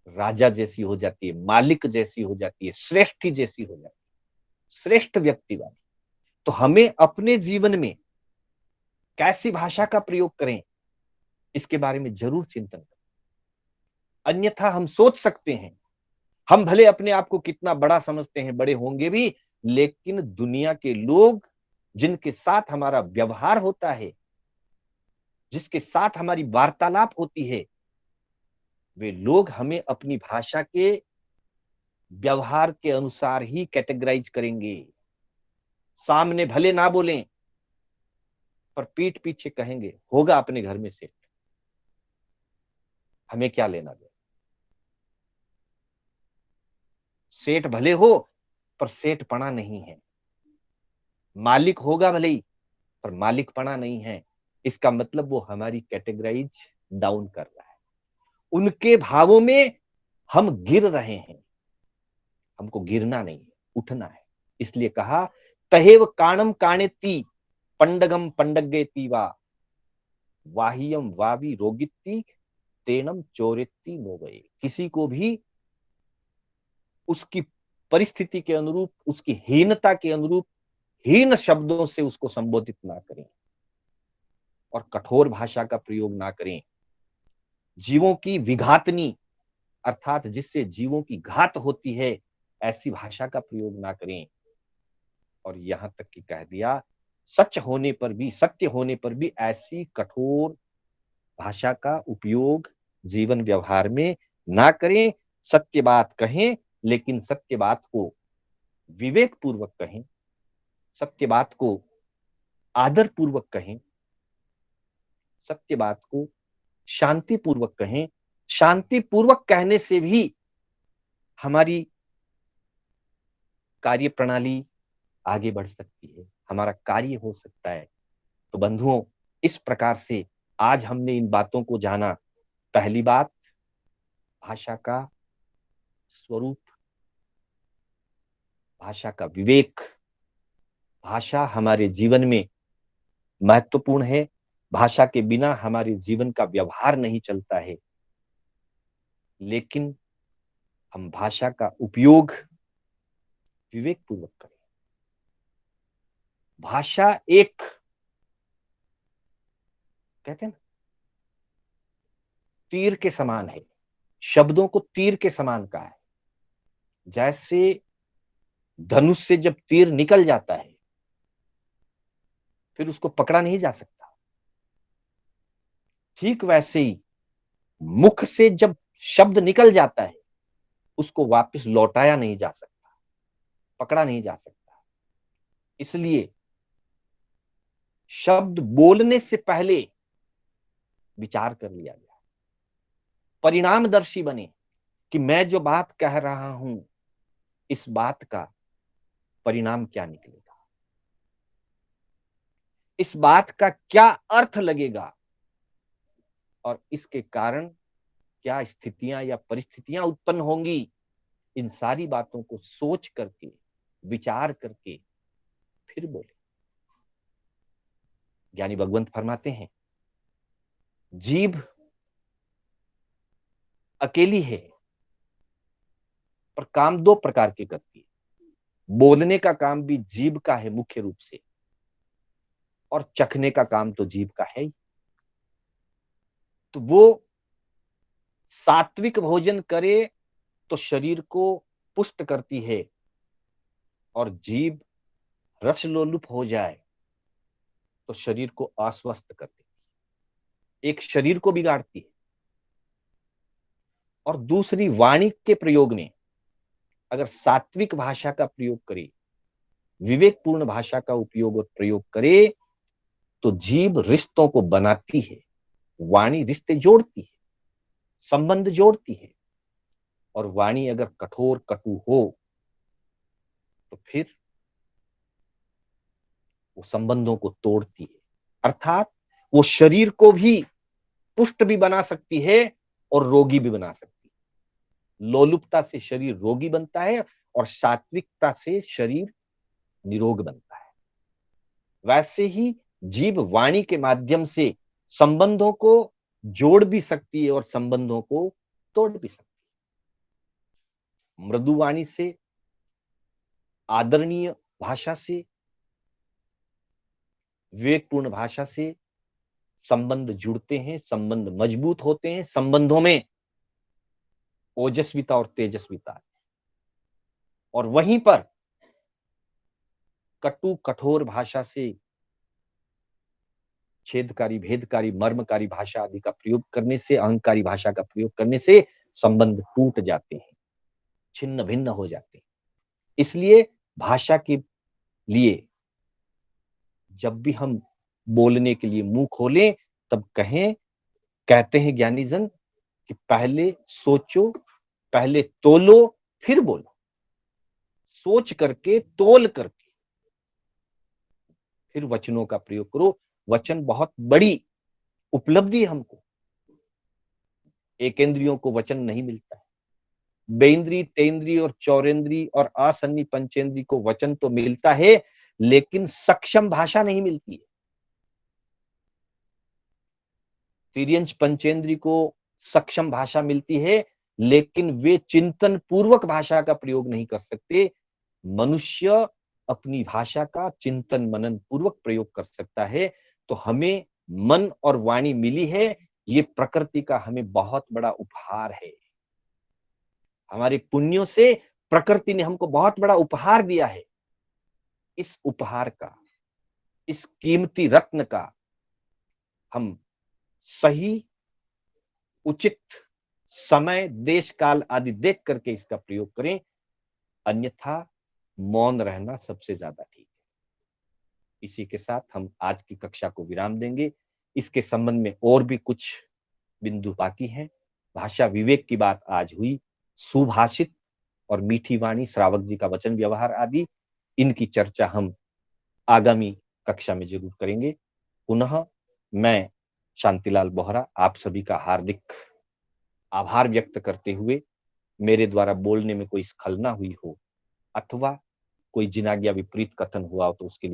राजा जैसी हो जाती है, मालिक जैसी हो जाती है, श्रेष्ठ जैसी हो जाती है, श्रेष्ठ व्यक्ति वाली। तो हमें अपने जीवन में कैसी भाषा का प्रयोग करें, इसके बारे में जरूर चिंतन करें। अन्यथा हम सोच सकते हैं, हम भले अपने आप को कितना बड़ा समझते हैं, बड़े होंगे भी, लेकिन दुनिया के लोग जिनके साथ हमारा व्यवहार होता है, जिसके साथ हमारी वार्तालाप होती है, वे लोग हमें अपनी भाषा के व्यवहार के अनुसार ही कैटेगराइज करेंगे। सामने भले ना बोलें, पर पीठ पीछे कहेंगे होगा अपने घर में से, हमें क्या लेना दे। सेठ भले हो, पर सेठ पना नहीं है। मालिक होगा भले ही, पर मालिक पना नहीं है। इसका मतलब वो हमारी कैटेगराइज डाउन कर रहा है, उनके भावों में हम गिर रहे हैं। हमको गिरना नहीं है, उठना है। इसलिए कहा तहेव काणम काणेती पंडगम पंडगेती वा वाहियम वावी रोगित्ती तेनम चोरेत्ती मोगए। किसी को भी उसकी परिस्थिति के अनुरूप, उसकी हीनता के अनुरूप हीन शब्दों से उसको संबोधित ना करें और कठोर भाषा का प्रयोग ना करें। जीवों की विघातनी, अर्थात जिससे जीवों की घात होती है, ऐसी भाषा का प्रयोग ना करें। और यहां तक कि कह दिया सच होने पर भी, सत्य होने पर भी ऐसी कठोर भाषा का उपयोग जीवन व्यवहार में ना करें। सत्य बात कहें, लेकिन सत्य बात को विवेक पूर्वक कहें, सत्य बात को आदर पूर्वक कहें, सत्य बात को शांति पूर्वक कहें। शांति पूर्वक कहने से भी हमारी कार्य प्रणाली आगे बढ़ सकती है, हमारा कार्य हो सकता है। तो बंधुओं, इस प्रकार से आज हमने इन बातों को जाना। पहली बात, भाषा का स्वरूप, भाषा का विवेक। भाषा हमारे जीवन में महत्वपूर्ण है। भाषा के बिना हमारे जीवन का व्यवहार नहीं चलता है। लेकिन हम भाषा का उपयोग विवेक पूर्वक करें। भाषा एक, कहते हैं ना, तीर के समान है। शब्दों को तीर के समान कहा है। जैसे धनुष से जब तीर निकल जाता है, फिर उसको पकड़ा नहीं जा सकता, ठीक वैसे ही मुख से जब शब्द निकल जाता है, उसको वापस लौटाया नहीं जा सकता, पकड़ा नहीं जा सकता। इसलिए शब्द बोलने से पहले विचार कर लिया जाए, परिणामदर्शी बने कि मैं जो बात कह रहा हूं, इस बात का परिणाम क्या निकलेगा, इस बात का क्या अर्थ लगेगा, और इसके कारण क्या स्थितियां या परिस्थितियां उत्पन्न होंगी। इन सारी बातों को सोच करके, विचार करके फिर बोले। ज्ञानी भगवंत फरमाते हैं, जीभ अकेली है, पर काम दो प्रकार की करती है। बोलने का काम भी जीभ का है मुख्य रूप से, और चखने का काम तो जीभ का है ही। तो वो सात्विक भोजन करे तो शरीर को पुष्ट करती है, और जीभ रसलोलुप हो जाए तो शरीर को अस्वस्थ करती है, एक शरीर को बिगाड़ती है। और दूसरी, वाणी के प्रयोग में अगर सात्विक भाषा का प्रयोग करे, विवेकपूर्ण भाषा का उपयोग और प्रयोग करे, तो जीभ रिश्तों को बनाती है, वाणी रिश्ते जोड़ती है, संबंध जोड़ती है। और वाणी अगर कठोर कटु हो तो फिर वो संबंधों को तोड़ती है, अर्थात वो शरीर को भी पुष्ट भी बना सकती है और रोगी भी बना सकती है। लोलुपता से शरीर रोगी बनता है और सात्विकता से शरीर निरोग बनता है। वैसे ही जीभ वाणी के माध्यम से संबंधों को जोड़ भी सकती है और संबंधों को तोड़ भी सकती है। मृदु वाणी से, आदरणीय भाषा से, विवेकपूर्ण भाषा से संबंध जुड़ते हैं, संबंध मजबूत होते हैं, संबंधों में ओजस्विता और तेजस्विता। और वहीं पर कटु कठोर भाषा से, छेदकारी, भेदकारी, मर्मकारी भाषा आदि का प्रयोग करने से, अहंकारी भाषा का प्रयोग करने से संबंध टूट जाते हैं, छिन्न भिन्न हो जाते हैं। इसलिए भाषा के लिए जब भी हम बोलने के लिए मुंह खोलें, तब कहते हैं ज्ञानी जन कि पहले सोचो, पहले तोलो, फिर बोलो। सोच करके, तोल करके फिर वचनों का प्रयोग करो। वचन बहुत बड़ी उपलब्धि है हमको। एकेंद्रियों को वचन नहीं मिलता है। बेंद्री, तेंद्री और चौरेंद्री और आसन्नी पंचेंद्री को वचन तो मिलता है, लेकिन सक्षम भाषा नहीं मिलती है। तिर्यंच पंचेंद्री को सक्षम भाषा मिलती है, लेकिन वे चिंतन पूर्वक भाषा का प्रयोग नहीं कर सकते। मनुष्य अपनी भाषा का चिंतन मनन पूर्वक प्रयोग कर सकता है। तो हमें मन और वाणी मिली है, ये प्रकृति का हमें बहुत बड़ा उपहार है। हमारे पुण्यों से प्रकृति ने हमको बहुत बड़ा उपहार दिया है। इस उपहार का, इस कीमती रत्न का हम सही, उचित समय, देश काल आदि देख करके इसका प्रयोग करें, अन्यथा मौन रहना सबसे ज्यादा ठीक है। इसी के साथ हम आज की कक्षा को विराम देंगे। इसके संबंध में और भी कुछ बिंदु बाकी हैं। भाषा विवेक की बात आज हुई, सुभाषित और मीठी वाणी, श्रावक जी का वचन व्यवहार आदि, इनकी चर्चा हम आगामी कक्षा में जरूर करेंगे। पुनः मैं शांतिलाल बोहरा आप सभी का हार्दिक आभार व्यक्त करते हुए, मेरे द्वारा बोलने में कोई स्खलना हुई हो अथवा कोई जिनाज्ञा विपरीत कथन हुआ हो तो उसके लिए